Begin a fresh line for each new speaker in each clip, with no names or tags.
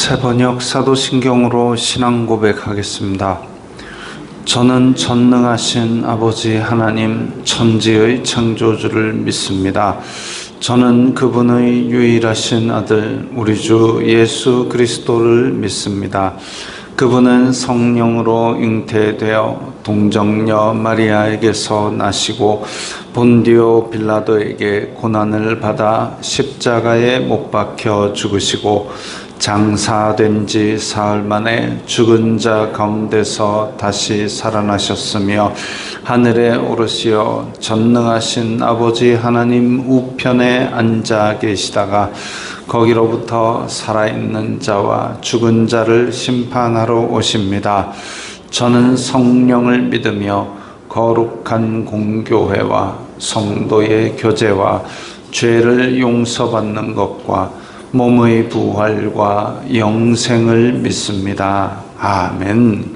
새번역 사도신경으로 신앙 고백하겠습니다. 저는 전능하신 아버지 하나님 천지의 창조주를 믿습니다. 저는 그분의 유일하신 아들 우리 주 예수 그리스도를 믿습니다. 그분은 성령으로 잉태되어 동정녀 마리아에게서 나시고 본디오 빌라도에게 고난을 받아 십자가에 못 박혀 죽으시고 장사된 지 사흘 만에 죽은 자 가운데서 다시 살아나셨으며 하늘에 오르시어 전능하신 아버지 하나님 우편에 앉아 계시다가 거기로부터 살아있는 자와 죽은 자를 심판하러 오십니다. 저는 성령을 믿으며 거룩한 공교회와 성도의 교제와 죄를 용서받는 것과 몸의 부활과 영생을 믿습니다. 아멘.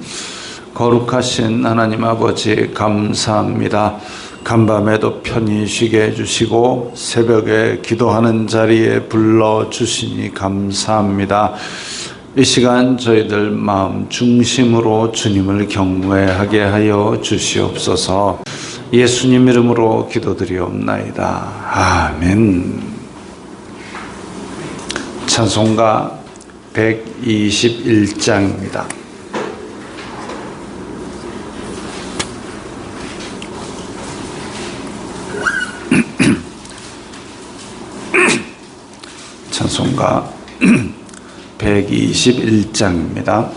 거룩하신 하나님 아버지 감사합니다. 간밤에도 편히 쉬게 해주시고 새벽에 기도하는 자리에 불러주시니 감사합니다. 이 시간 저희들 마음 중심으로 주님을 경외하게 하여 주시옵소서. 예수님 이름으로 기도드리옵나이다. 아멘. 찬송가 121장입니다. 찬송가 121장입니다.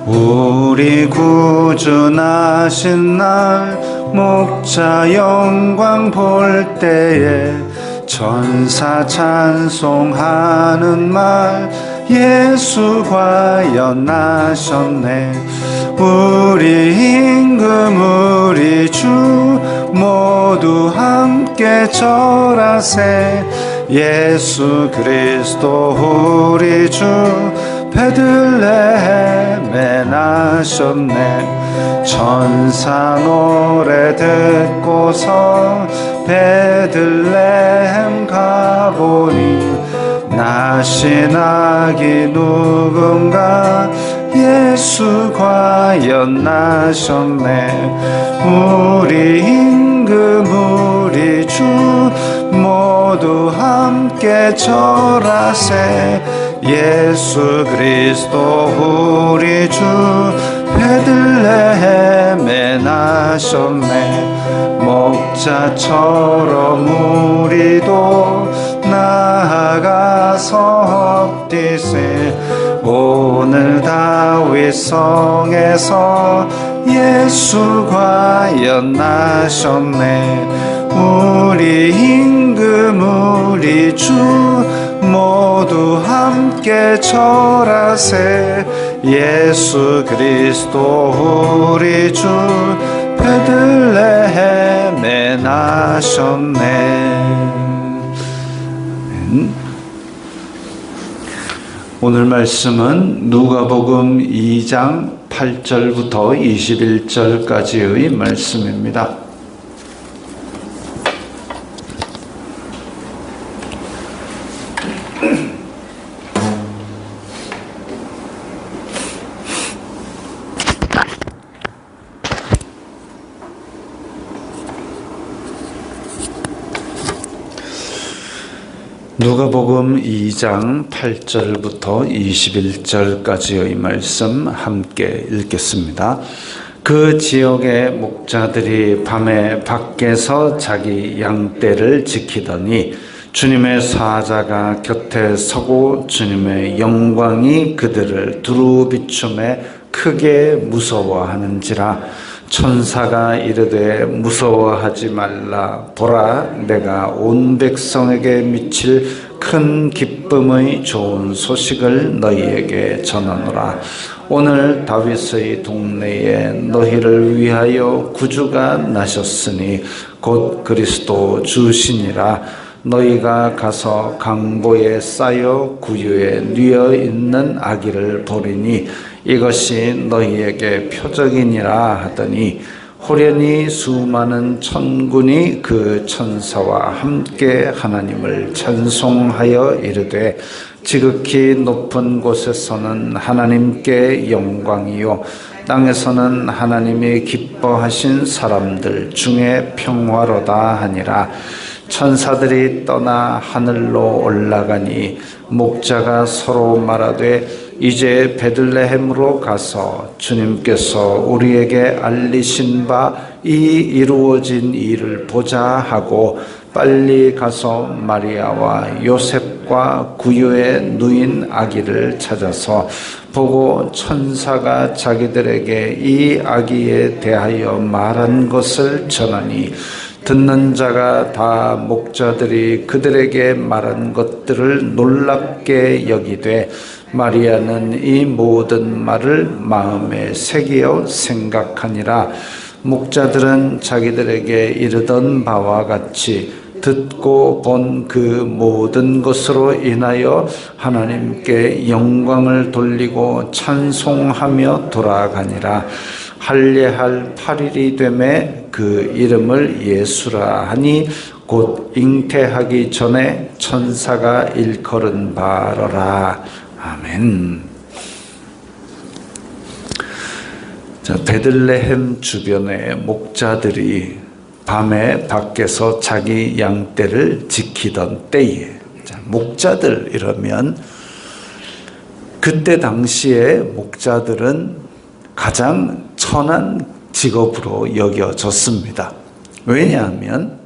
우리 구주 나신 날 목자 영광 볼 때에 천사 찬송하는 말 예수 과연 나셨네. 우리 임금 우리 주 모두 함께 절하세. 예수 그리스도 우리 주 베들레헴에 나셨네. 천사 노래 듣고서 베들레헴 가보니 나신 아기 누군가 예수 과연 나셨네. 우리 임금 우리 주 모두 함께 절하세. 예수 그리스도 우리 주 베들레헴에 나셨네. 목자처럼 우리도 나아가서 엎디세. 오늘 다윗 성에서 예수 과연 나셨네. 우리 임금 우리 주 모두 함께 절하세. 예수 그리스도 우리 주 베들레헴에 나셨네. 오늘 말씀은 누가복음 2장 8절부터 21절까지의 말씀입니다. 누가복음 2장 8절부터 21절까지의 말씀 함께 읽겠습니다. 그 지역의 목자들이 밤에 밖에서 자기 양떼를 지키더니 주님의 사자가 곁에 서고 주님의 영광이 그들을 두루 비춤에 크게 무서워하는지라. 천사가 이르되 무서워하지 말라. 보라, 내가 온 백성에게 미칠 큰 기쁨의 좋은 소식을 너희에게 전하노라. 오늘 다윗의 동네에 너희를 위하여 구주가 나셨으니 곧 그리스도 주시니라. 너희가 가서 강보에 쌓여 구유에 뉘어 있는 아기를 보리니 이것이 너희에게 표적이니라 하더니 호련히 수많은 천군이 그 천사와 함께 하나님을 찬송하여 이르되 지극히 높은 곳에서는 하나님께 영광이요 땅에서는 하나님이 기뻐하신 사람들 중에 평화로다 하니라. 천사들이 떠나 하늘로 올라가니 목자가 서로 말하되 이제 베들레헴으로 가서 주님께서 우리에게 알리신 바 이 이루어진 일을 보자 하고 빨리 가서 마리아와 요셉과 구유에 누인 아기를 찾아서 보고 천사가 자기들에게 이 아기에 대하여 말한 것을 전하니 듣는 자가 다 목자들이 그들에게 말한 것들을 놀랍게 여기되 마리아는 이 모든 말을 마음에 새기어 생각하니라. 목자들은 자기들에게 이르던 바와 같이 듣고 본 그 모든 것으로 인하여 하나님께 영광을 돌리고 찬송하며 돌아가니라. 할례할 8일이 되매 그 이름을 예수라 하니 곧 잉태하기 전에 천사가 일컬은 바로라. 아멘. 자, 베들레헴 주변의 목자들이 밤에 밖에서 자기 양떼를 지키던 때에, 자, 목자들 이러면 그때 당시에 목자들은 가장 천한 직업으로 여겨졌습니다. 왜냐하면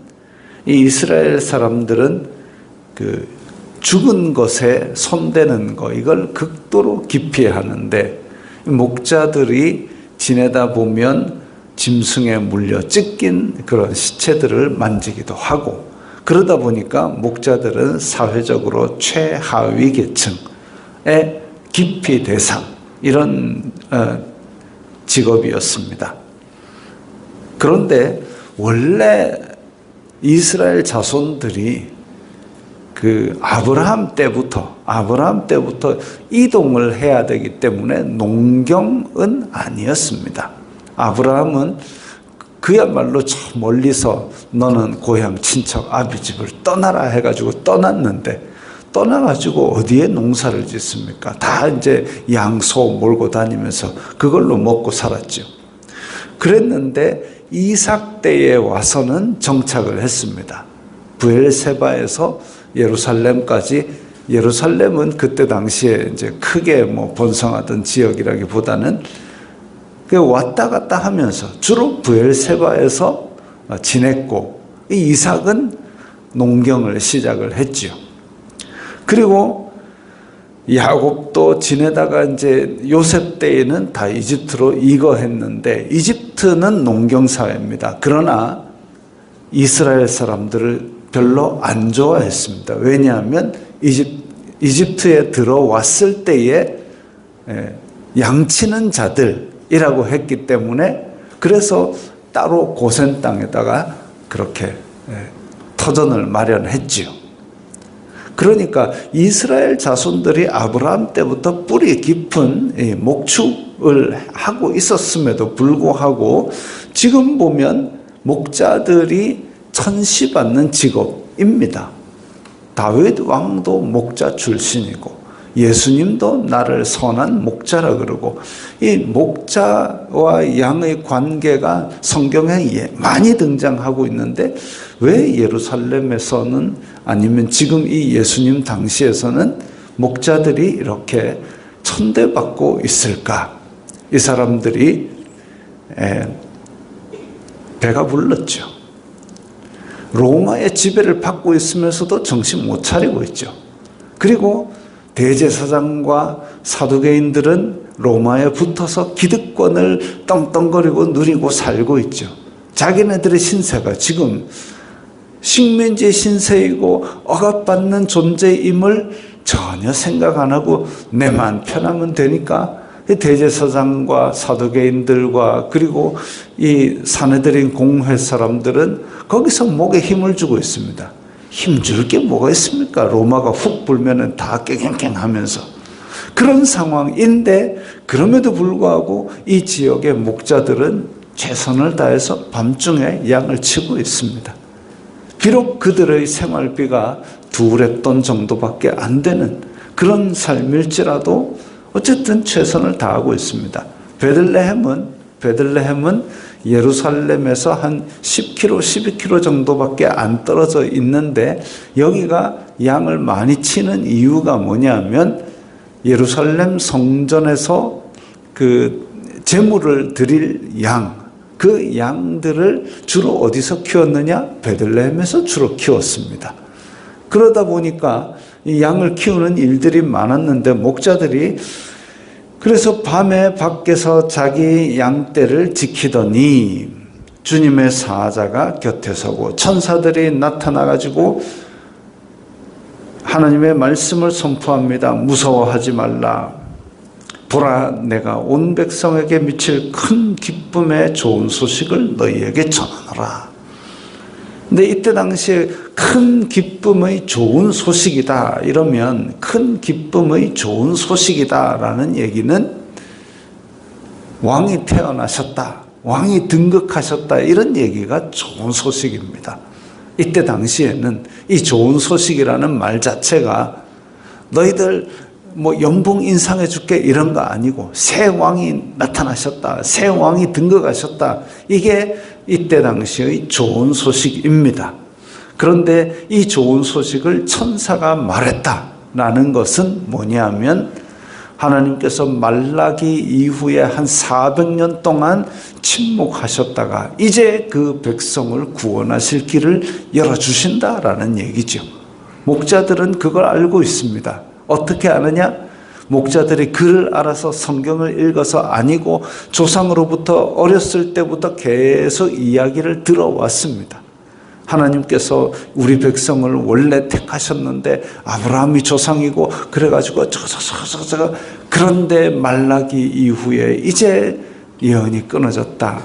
이 이스라엘 사람들은 그 죽은 것에 손대는 거 이걸 극도로 기피하는데 목자들이 지내다 보면 짐승에 물려 찢긴 그런 시체들을 만지기도 하고 그러다 보니까 목자들은 사회적으로 최하위 계층의 기피 대상 이런 직업이었습니다. 그런데 원래 이스라엘 자손들이 그 아브라함 때부터 이동을 해야 되기 때문에 농경은 아니었습니다. 아브라함은 그야말로 저 멀리서 너는 고향 친척 아비 집을 떠나라 해가지고 떠났는데 떠나가지고 어디에 농사를 짓습니까? 다 이제 양소 몰고 다니면서 그걸로 먹고 살았죠. 그랬는데 이삭 때에 와서는 정착을 했습니다. 브엘세바에서 예루살렘까지. 예루살렘은 그때 당시에 이제 크게 뭐 번성하던 지역이라기보다는 왔다 갔다 하면서 주로 브엘세바에서 지냈고 이 이삭은 농경을 시작을 했죠. 그리고 야곱도 지내다가 이제 요셉 때에는 다 이집트로 이거했는데 이집트는 농경사회입니다. 그러나 이스라엘 사람들을 별로 안 좋아했습니다. 왜냐하면 이집트에 들어왔을 때에 양치는 자들이라고 했기 때문에 그래서 따로 고센 땅에다가 그렇게 터전을 마련했지요. 그러니까 이스라엘 자손들이 아브라함 때부터 뿌리 깊은 목축을 하고 있었음에도 불구하고 지금 보면 목자들이 천시받는 직업입니다. 다윗 왕도 목자 출신이고 예수님도 나를 선한 목자라 그러고 이 목자와 양의 관계가 성경에 많이 등장하고 있는데 왜 예루살렘에서는 아니면 지금 이 예수님 당시에서는 목자들이 이렇게 천대받고 있을까? 이 사람들이 배가 불렀죠. 로마의 지배를 받고 있으면서도 정신 못 차리고 있죠. 그리고 대제사장과 사두개인들은 로마에 붙어서 기득권을 떵떵거리고 누리고 살고 있죠. 자기네들의 신세가 지금 식민지 신세이고 억압받는 존재임을 전혀 생각 안 하고 내만 편하면 되니까 대제사장과 사두개인들과 그리고 이 사내들인 공회 사람들은 거기서 목에 힘을 주고 있습니다. 힘줄 게 뭐가 있습니까? 로마가 훅 불면은 다 깽깽깽 하면서. 그런 상황인데 그럼에도 불구하고 이 지역의 목자들은 최선을 다해서 밤중에 양을 치고 있습니다. 비록 그들의 생활비가 2렙돈 정도밖에 안 되는 그런 삶일지라도 어쨌든 최선을 다하고 있습니다. 베들레헴은 예루살렘에서 한 10km, 12km 정도밖에 안 떨어져 있는데 여기가 양을 많이 치는 이유가 뭐냐면 예루살렘 성전에서 그 제물을 드릴 그 양들을 주로 어디서 키웠느냐? 베들레헴에서 주로 키웠습니다. 그러다 보니까 이 양을 키우는 일들이 많았는데 목자들이 그래서 밤에 밖에서 자기 양떼를 지키더니 주님의 사자가 곁에 서고 천사들이 나타나가지고 하나님의 말씀을 선포합니다. 무서워하지 말라. 보라, 내가 온 백성에게 미칠 큰 기쁨의 좋은 소식을 너희에게 전하노라. 근데 이때 당시에 큰 기쁨의 좋은 소식이다 이러면 큰 기쁨의 좋은 소식이다라는 얘기는 왕이 태어나셨다, 왕이 등극하셨다 이런 얘기가 좋은 소식입니다. 이때 당시에는 이 좋은 소식이라는 말 자체가 너희들 뭐 연봉 인상해 줄게 이런 거 아니고 새 왕이 나타나셨다, 새 왕이 등극하셨다, 이게 이때 당시의 좋은 소식입니다. 그런데 이 좋은 소식을 천사가 말했다라는 것은 뭐냐면 하나님께서 말라기 이후에 한 400년 동안 침묵하셨다가 이제 그 백성을 구원하실 길을 열어주신다라는 얘기죠. 목자들은 그걸 알고 있습니다. 어떻게 아느냐? 목자들이 글을 알아서 성경을 읽어서 아니고 조상으로부터 어렸을 때부터 계속 이야기를 들어왔습니다. 하나님께서 우리 백성을 원래 택하셨는데 아브라함이 조상이고 그래가지고 저거 그런데 말라기 이후에 이제 예언이 끊어졌다.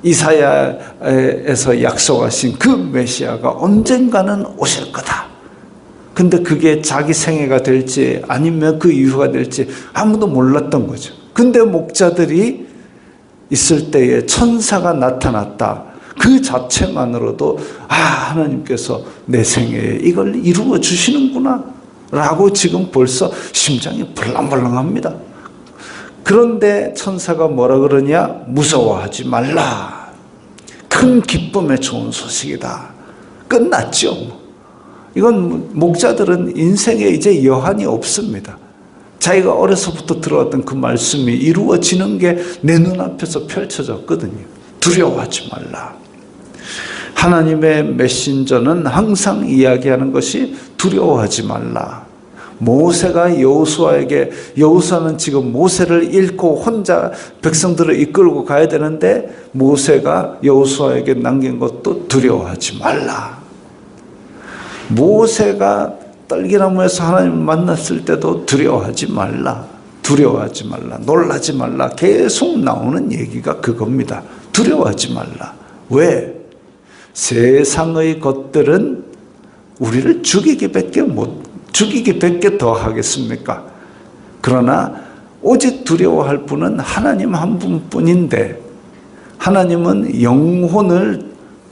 이사야에서 약속하신 그 메시아가 언젠가는 오실 거다. 근데 그게 자기 생애가 될지 아니면 그 이후가 될지 아무도 몰랐던 거죠. 근데 목자들이 있을 때에 천사가 나타났다. 그 자체만으로도 하나님께서 내 생애에 이걸 이루어 주시는구나 라고 지금 벌써 심장이 벌렁벌렁합니다. 그런데 천사가 뭐라 그러냐? 무서워하지 말라. 큰 기쁨의 좋은 소식이다. 끝났죠. 이건 목자들은 인생에 이제 여한이 없습니다. 자기가 어려서부터 들어왔던 그 말씀이 이루어지는 게 내 눈앞에서 펼쳐졌거든요. 두려워하지 말라. 하나님의 메신저는 항상 이야기하는 것이 두려워하지 말라. 모세가 여호수아는 지금 모세를 잃고 혼자 백성들을 이끌고 가야 되는데 모세가 여호수아에게 남긴 것도 두려워하지 말라. 모세가 떨기나무에서 하나님을 만났을 때도 두려워하지 말라. 두려워하지 말라. 놀라지 말라. 계속 나오는 얘기가 그겁니다. 두려워하지 말라. 왜? 세상의 것들은 우리를 죽이기밖에 더 하겠습니까? 그러나 오직 두려워할 분은 하나님 한 분뿐인데 하나님은 영혼을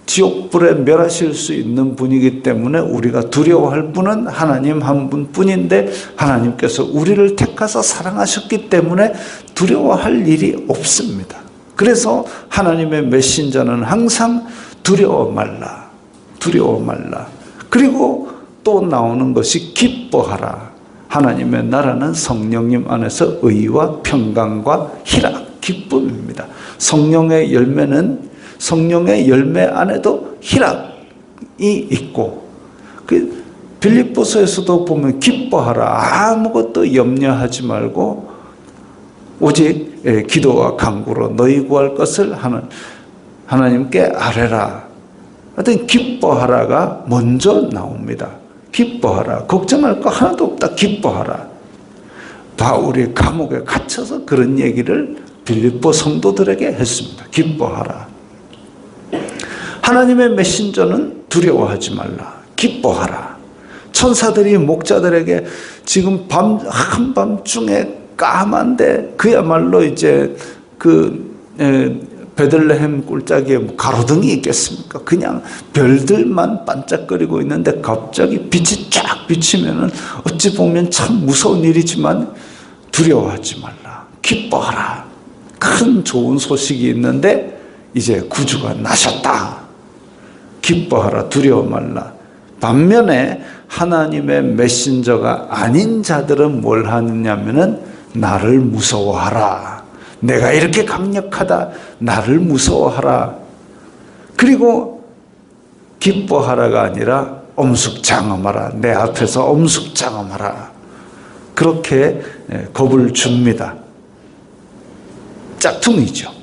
지옥불에 멸하실 수 있는 분이기 때문에 우리가 두려워할 분은 하나님 한 분뿐인데 하나님께서 우리를 택하사 사랑하셨기 때문에 두려워할 일이 없습니다. 그래서 하나님의 메신저는 항상 두려워 말라. 두려워 말라. 그리고 또 나오는 것이 기뻐하라. 하나님의 나라는 성령님 안에서 의와 평강과 희락, 기쁨입니다. 성령의 열매 안에도 희락이 있고 그 빌립보서에서도 보면 기뻐하라. 아무것도 염려하지 말고 오직 기도와 간구로 너희 구할 것을 하나님께 아뢰라. 하여튼 기뻐하라가 먼저 나옵니다. 기뻐하라. 걱정할 거 하나도 없다. 기뻐하라. 바울이 감옥에 갇혀서 그런 얘기를 빌립보 성도들에게 했습니다. 기뻐하라. 하나님의 메신저는 두려워하지 말라. 기뻐하라. 천사들이 목자들에게 지금 한밤중에 까만데 그야말로 이제 베들레헴 꿀자기에 가로등이 있겠습니까? 그냥 별들만 반짝거리고 있는데 갑자기 빛이 쫙 비치면은 어찌 보면 참 무서운 일이지만 두려워하지 말라. 기뻐하라. 큰 좋은 소식이 있는데 이제 구주가 나셨다. 기뻐하라. 두려워 말라. 반면에 하나님의 메신저가 아닌 자들은 뭘 하느냐면은 나를 무서워하라. 내가 이렇게 강력하다. 나를 무서워하라. 그리고 기뻐하라가 아니라 엄숙장엄하라. 내 앞에서 엄숙장엄하라. 그렇게 겁을 줍니다. 짝퉁이죠.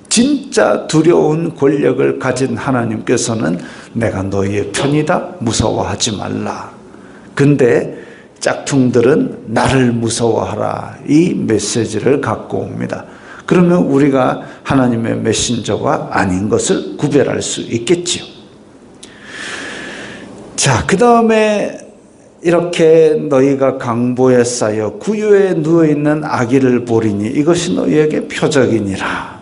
진짜 두려운 권력을 가진 하나님께서는 내가 너희의 편이다. 무서워하지 말라. 근데 짝퉁들은 나를 무서워하라. 이 메시지를 갖고 옵니다. 그러면 우리가 하나님의 메신저가 아닌 것을 구별할 수 있겠지요. 자, 그 다음에 이렇게 너희가 강보에 쌓여 구유에 누워있는 아기를 보리니 이것이 너희에게 표적이니라.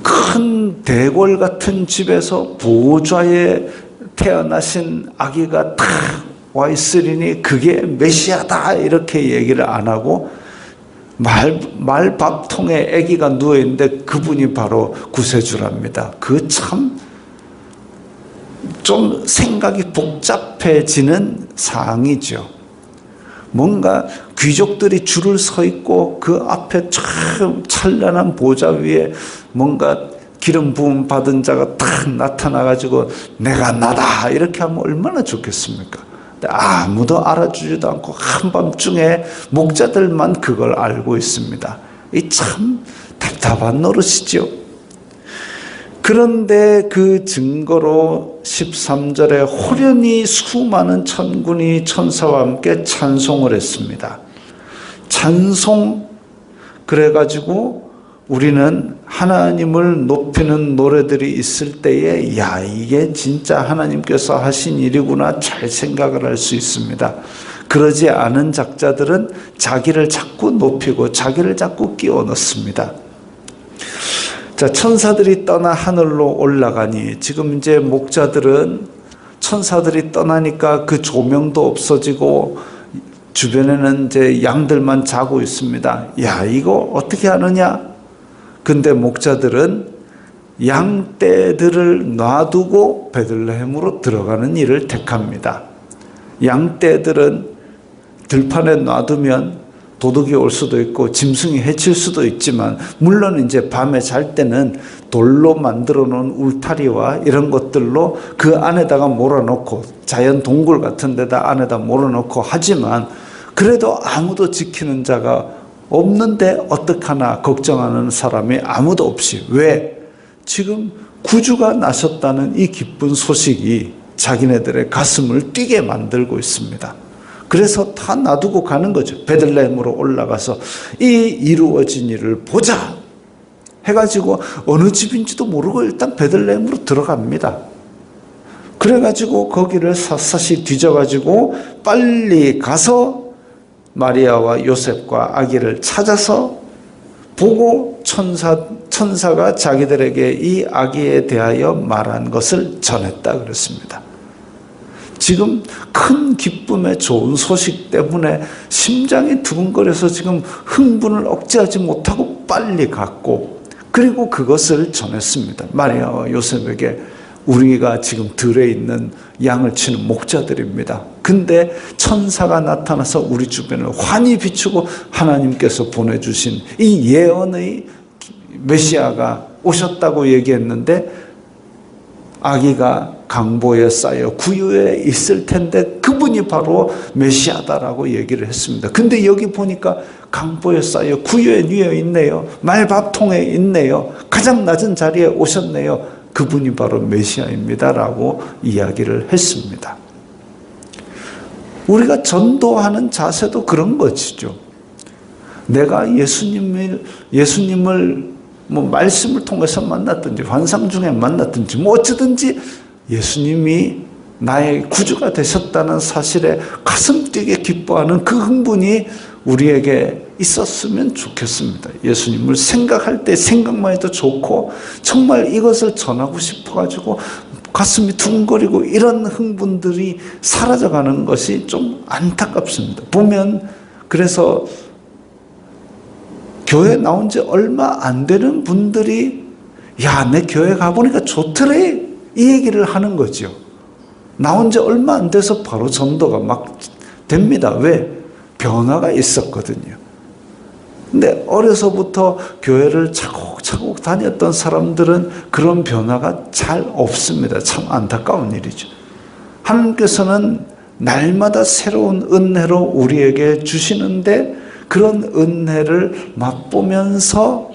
큰 대궐 같은 집에서 보좌에 태어나신 아기가 탁 와 있으리니 그게 메시아다 이렇게 얘기를 안 하고 말밥통에 아기가 누워있는데 그분이 바로 구세주랍니다. 그 참 좀 생각이 복잡해지는 사항이죠. 뭔가 귀족들이 줄을 서 있고 그 앞에 참 찬란한 보좌 위에 뭔가 기름 부음 받은 자가 탁 나타나가지고 내가 나다 이렇게 하면 얼마나 좋겠습니까? 근데 아무도 알아주지도 않고 한밤중에 목자들만 그걸 알고 있습니다. 이 참 답답한 노릇이죠. 그런데 그 증거로 13절에 호련히 수많은 천군이 천사와 함께 찬송을 했습니다. 찬송, 그래가지고 우리는 하나님을 높이는 노래들이 있을 때에 야, 이게 진짜 하나님께서 하신 일이구나 잘 생각을 할 수 있습니다. 그러지 않은 작자들은 자기를 자꾸 높이고 자기를 자꾸 끼워 넣습니다. 자, 천사들이 떠나 하늘로 올라가니 지금 이제 목자들은 천사들이 떠나니까 그 조명도 없어지고 주변에는 이제 양들만 자고 있습니다. 야, 이거 어떻게 하느냐? 근데 목자들은 양떼들을 놔두고 베들레헴으로 들어가는 일을 택합니다. 양떼들은 들판에 놔두면 도둑이 올 수도 있고 짐승이 해칠 수도 있지만 물론 이제 밤에 잘 때는 돌로 만들어 놓은 울타리와 이런 것들로 그 안에다가 몰아놓고 자연 동굴 같은 데다 안에다 몰아놓고 하지만 그래도 아무도 지키는 자가 없는데 어떡하나 걱정하는 사람이 아무도 없이 왜? 지금 구주가 나셨다는 이 기쁜 소식이 자기네들의 가슴을 뛰게 만들고 있습니다. 그래서 다 놔두고 가는 거죠. 베들레헴으로 올라가서 이 이루어진 일을 보자 해가지고 어느 집인지도 모르고 일단 베들레헴으로 들어갑니다. 그래가지고 거기를 샅샅이 뒤져가지고 빨리 가서 마리아와 요셉과 아기를 찾아서 보고 천사가 자기들에게 이 아기에 대하여 말한 것을 전했다 그랬습니다. 지금 큰 기쁨의 좋은 소식 때문에 심장이 두근거려서 지금 흥분을 억제하지 못하고 빨리 갔고 그리고 그것을 전했습니다. 마리아와 요셉에게 우리가 지금 들에 있는 양을 치는 목자들입니다. 근데 천사가 나타나서 우리 주변을 환히 비추고 하나님께서 보내주신 이 예언의 메시아가 오셨다고 얘기했는데 아기가 강보에 쌓여 구유에 있을 텐데 그분이 바로 메시아다라고 얘기를 했습니다. 근데 여기 보니까 강보에 쌓여 구유에 누워 있네요. 말밥통에 있네요. 가장 낮은 자리에 오셨네요. 그분이 바로 메시아입니다라고 이야기를 했습니다. 우리가 전도하는 자세도 그런 것이죠. 내가 예수님을 뭐 말씀을 통해서 만났든지 환상 중에 만났든지 뭐 어쩌든지 예수님이 나의 구주가 되셨다는 사실에 가슴 뛰게 기뻐하는 그 흥분이 우리에게 있었으면 좋겠습니다. 예수님을 생각할 때 생각만 해도 좋고 정말 이것을 전하고 싶어가지고 가슴이 두근거리고 이런 흥분들이 사라져가는 것이 좀 안타깝습니다. 보면 그래서 교회 나온 지 얼마 안 되는 분들이 야, 내 교회 가보니까 좋더래 이 얘기를 하는 거죠. 나온 지 얼마 안 돼서 바로 전도가 막 됩니다. 왜? 변화가 있었거든요. 근데 어려서부터 교회를 차곡차곡 다녔던 사람들은 그런 변화가 잘 없습니다. 참 안타까운 일이죠. 하나님께서는 날마다 새로운 은혜로 우리에게 주시는데 그런 은혜를 맛보면서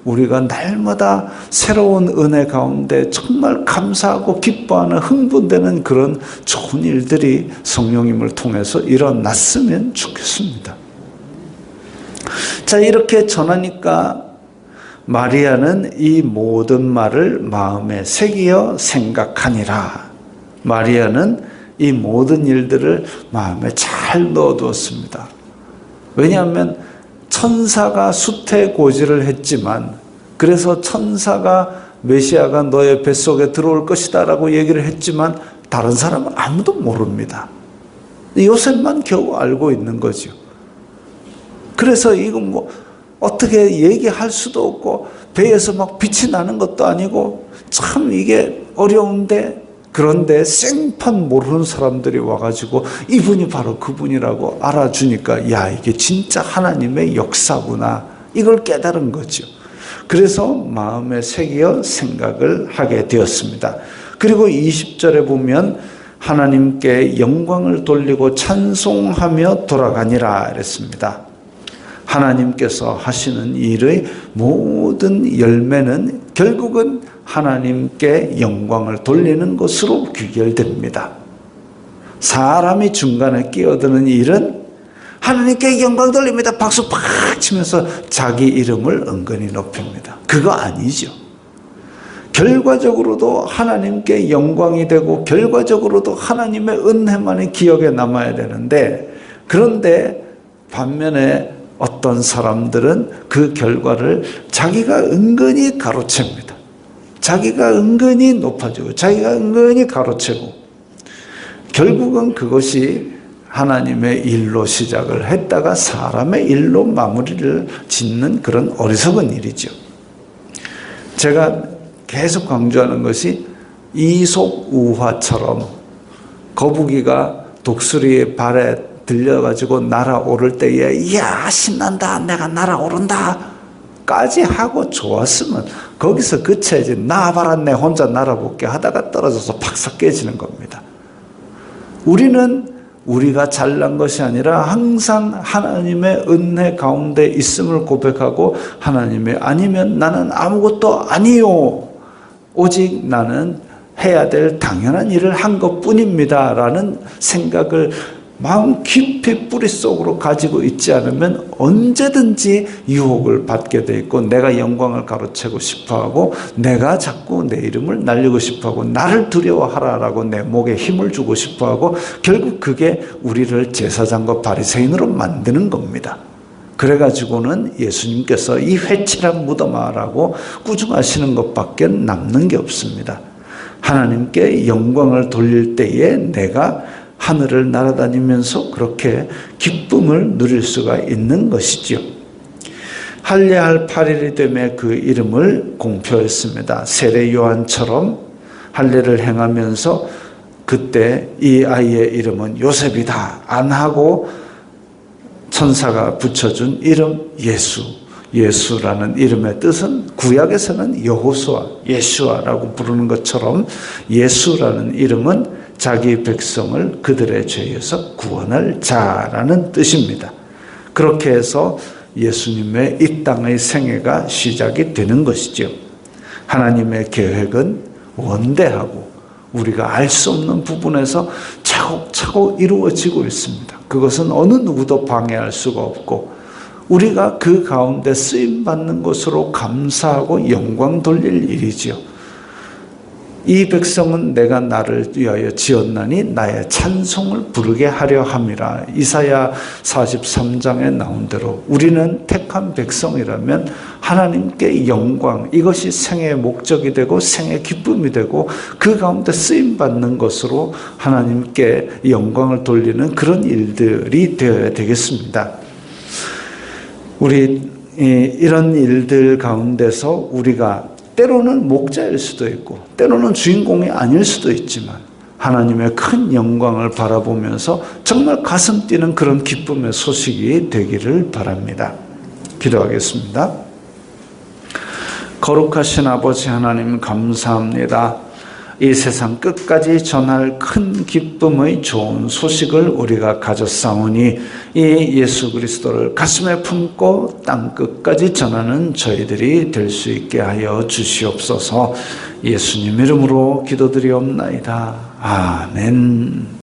우리가 날마다 새로운 은혜 가운데 정말 감사하고 기뻐하는 흥분되는 그런 좋은 일들이 성령님을 통해서 일어났으면 좋겠습니다. 자, 이렇게 전하니까 마리아는 이 모든 말을 마음에 새기어 생각하니라. 마리아는 이 모든 일들을 마음에 잘 넣어두었습니다. 왜냐하면 천사가 수태고지를 했지만 그래서 천사가 메시아가 너의 뱃속에 들어올 것이다 라고 얘기를 했지만 다른 사람은 아무도 모릅니다. 요셉만 겨우 알고 있는 거죠. 그래서 이거 뭐 어떻게 얘기할 수도 없고 배에서 막 빛이 나는 것도 아니고 참 이게 어려운데 그런데 생판 모르는 사람들이 와가지고 이분이 바로 그분이라고 알아주니까 야, 이게 진짜 하나님의 역사구나 이걸 깨달은 거죠. 그래서 마음에 새기어 생각을 하게 되었습니다. 그리고 20절에 보면 하나님께 영광을 돌리고 찬송하며 돌아가니라 이랬습니다. 하나님께서 하시는 일의 모든 열매는 결국은 하나님께 영광을 돌리는 것으로 귀결됩니다. 사람이 중간에 끼어드는 일은 하나님께 영광 돌립니다. 박수 팍 치면서 자기 이름을 은근히 높입니다. 그거 아니죠. 결과적으로도 하나님께 영광이 되고 결과적으로도 하나님의 은혜만이 기억에 남아야 되는데 그런데 반면에 어떤 사람들은 그 결과를 자기가 은근히 가로챕니다. 자기가 은근히 높아지고 자기가 은근히 가로채고 결국은 그것이 하나님의 일로 시작을 했다가 사람의 일로 마무리를 짓는 그런 어리석은 일이죠. 제가 계속 강조하는 것이 이솝우화처럼 거북이가 독수리의 발에 들려가지고 날아오를 때에 이야 신난다 내가 날아오른다 까지 하고 좋았으면 거기서 그쳐야지 나와봐라 내 혼자 날아볼게 하다가 떨어져서 팍삭 깨지는 겁니다. 우리는 우리가 잘난 것이 아니라 항상 하나님의 은혜 가운데 있음을 고백하고 하나님의 아니면 나는 아무것도 아니요 오직 나는 해야 될 당연한 일을 한 것뿐입니다 라는 생각을 마음 깊이 뿌릿속으로 가지고 있지 않으면 언제든지 유혹을 받게 돼 있고 내가 영광을 가로채고 싶어하고 내가 자꾸 내 이름을 날리고 싶어하고 나를 두려워하라라고 내 목에 힘을 주고 싶어하고 결국 그게 우리를 제사장과 바리새인으로 만드는 겁니다. 그래가지고는 예수님께서 이 회칠한 무덤아라고 꾸중하시는 것밖에 남는 게 없습니다. 하나님께 영광을 돌릴 때에 내가 하늘을 날아다니면서 그렇게 기쁨을 누릴 수가 있는 것이죠. 할례할 8일이 되매 그 이름을 공표했습니다. 세례 요한처럼 할례를 행하면서 그때 이 아이의 이름은 요셉이다 안 하고 천사가 붙여준 이름 예수. 예수라는 이름의 뜻은 구약에서는 여호수아, 예수아라고 부르는 것처럼 예수라는 이름은 자기 백성을 그들의 죄에서 구원할 자라는 뜻입니다. 그렇게 해서 예수님의 이 땅의 생애가 시작이 되는 것이죠. 하나님의 계획은 원대하고 우리가 알 수 없는 부분에서 차곡차곡 이루어지고 있습니다. 그것은 어느 누구도 방해할 수가 없고 우리가 그 가운데 쓰임받는 것으로 감사하고 영광 돌릴 일이지요. 이 백성은 내가 나를 위하여 지었나니 나의 찬송을 부르게 하려 함이라. 이사야 43장에 나온 대로 우리는 택한 백성이라면 하나님께 영광, 이것이 생애의 목적이 되고 생애의 기쁨이 되고 그 가운데 쓰임받는 것으로 하나님께 영광을 돌리는 그런 일들이 되어야 되겠습니다. 우리 이런 일들 가운데서 우리가 때로는 목자일 수도 있고 때로는 주인공이 아닐 수도 있지만 하나님의 큰 영광을 바라보면서 정말 가슴 뛰는 그런 기쁨의 소식이 되기를 바랍니다. 기도하겠습니다. 거룩하신 아버지 하나님, 감사합니다. 이 세상 끝까지 전할 큰 기쁨의 좋은 소식을 우리가 가졌사오니 이 예수 그리스도를 가슴에 품고 땅 끝까지 전하는 저희들이 될 수 있게 하여 주시옵소서. 예수님 이름으로 기도드리옵나이다. 아멘.